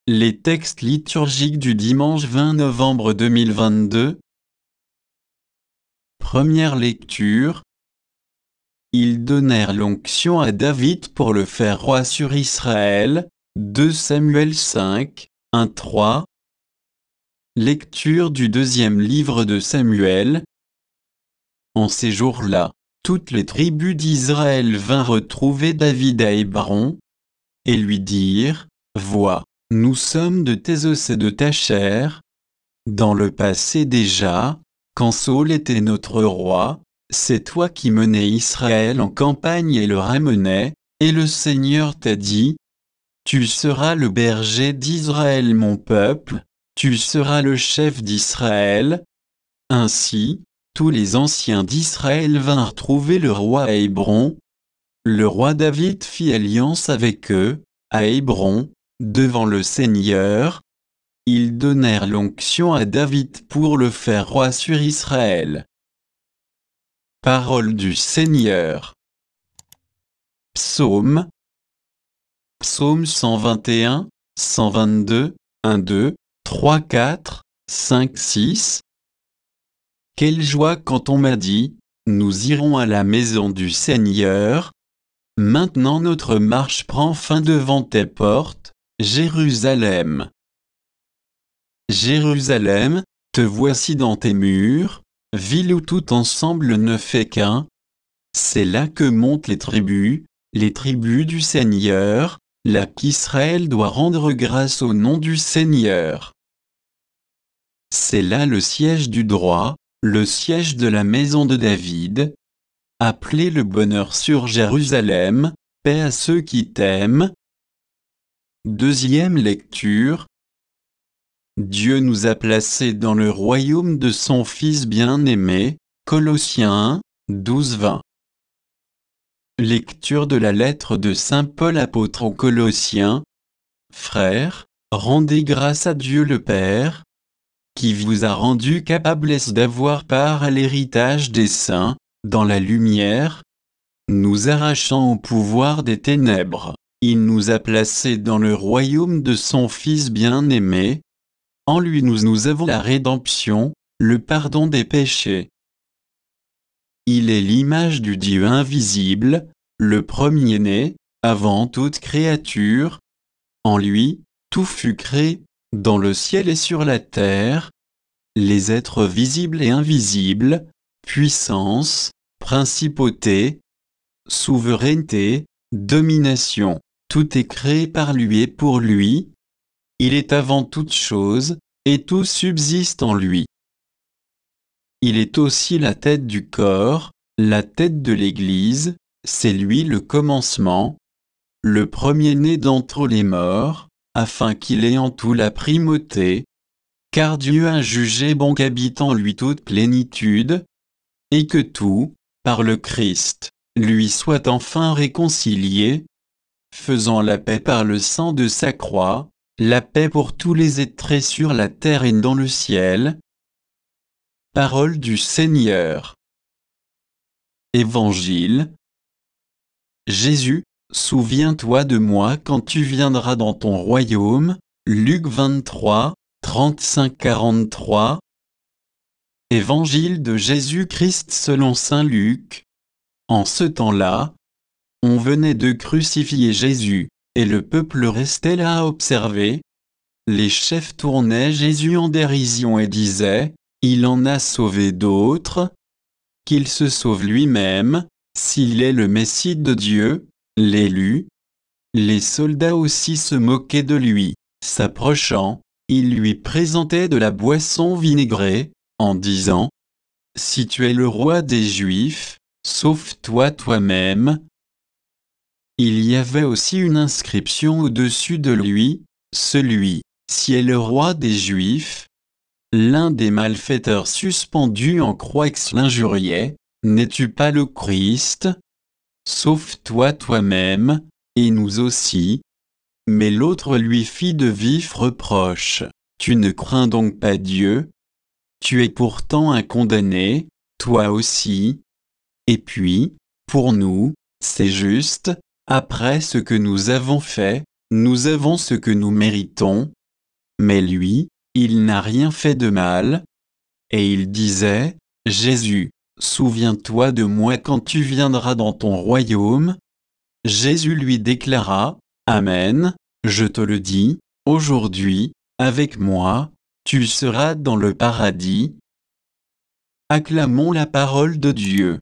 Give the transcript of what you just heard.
Les textes liturgiques du dimanche 20 novembre 2022. Première lecture. Ils donnèrent l'onction à David pour le faire roi sur Israël. 2 Samuel 5, 1-3. Lecture du deuxième livre de Samuel. En ces jours-là, toutes les tribus d'Israël vinrent retrouver David à Hébron, et lui dirent, « Vois, nous sommes de tes os et de ta chair. Dans le passé déjà, quand Saül était notre roi, c'est toi qui menais Israël en campagne et le ramenais, et le Seigneur t'a dit, tu seras le berger d'Israël mon peuple, tu seras le chef d'Israël. » Ainsi, tous les anciens d'Israël vinrent trouver le roi à Hébron. Le roi David fit alliance avec eux, à Hébron, devant le Seigneur. Ils donnèrent l'onction à David pour le faire roi sur Israël. Parole du Seigneur. Psaume. Psaume 121, 122, 1, 2, 3, 4, 5, 6. Quelle joie quand on m'a dit, nous irons à la maison du Seigneur. Maintenant notre marche prend fin devant tes portes, Jérusalem. Jérusalem, te voici dans tes murs, ville où tout ensemble ne fait qu'un. C'est là que montent les tribus du Seigneur, là qu'Israël doit rendre grâce au nom du Seigneur. C'est là le siège du droit, le siège de la maison de David. Appelez le bonheur sur Jérusalem, paix à ceux qui t'aiment. Deuxième lecture. Dieu nous a placés dans le royaume de son Fils bien-aimé, Colossiens 1, 12-20. Lecture de la lettre de Saint Paul apôtre aux Colossiens. Frères, rendez grâce à Dieu le Père, qui vous a rendu capables d'avoir part à l'héritage des saints, dans la lumière. Nous arrachant au pouvoir des ténèbres, il nous a placés dans le royaume de son Fils bien-aimé. En lui nous avons la rédemption, le pardon des péchés. Il est l'image du Dieu invisible, le premier-né, avant toute créature. En lui, tout fut créé, dans le ciel et sur la terre. Les êtres visibles et invisibles, puissance, principauté, souveraineté, domination, tout est créé par lui et pour lui. Il est avant toute chose, et tout subsiste en lui. Il est aussi la tête du corps, la tête de l'Église, c'est lui le commencement, le premier-né d'entre les morts, afin qu'il ait en tout la primauté. Car Dieu a jugé bon qu'habite en lui toute plénitude, et que tout, par le Christ, lui soit enfin réconcilié, faisant la paix par le sang de sa croix, la paix pour tous les êtres sur la terre et dans le ciel. Parole du Seigneur. Évangile. Jésus, souviens-toi de moi quand tu viendras dans ton royaume. Luc 23, 35-43. Évangile de Jésus-Christ selon saint Luc. En ce temps-là, on venait de crucifier Jésus, et le peuple restait là à observer. Les chefs tournaient Jésus en dérision et disaient, « Il en a sauvé d'autres. Qu'il se sauve lui-même, s'il est le Messie de Dieu, l'élu. » Les soldats aussi se moquaient de lui. S'approchant, ils lui présentaient de la boisson vinaigrée, en disant, « Si tu es le roi des Juifs, sauve-toi toi-même. » Il y avait aussi une inscription au-dessus de lui, celui, si est le roi des Juifs. L'un des malfaiteurs suspendus en croix l'injuriait, « N'es-tu pas le Christ? Sauve-toi toi-même, et nous aussi. » Mais l'autre lui fit de vifs reproches, « Tu ne crains donc pas Dieu? Tu es pourtant un condamné, toi aussi. Et puis, pour nous, c'est juste, après ce que nous avons fait, nous avons ce que nous méritons, Mais lui, il n'a rien fait de mal. Et il disait, Jésus, souviens-toi de moi quand tu viendras dans ton royaume. Jésus lui déclara, Amen, je te le dis, aujourd'hui, avec moi, tu seras dans le paradis. Acclamons la parole de Dieu.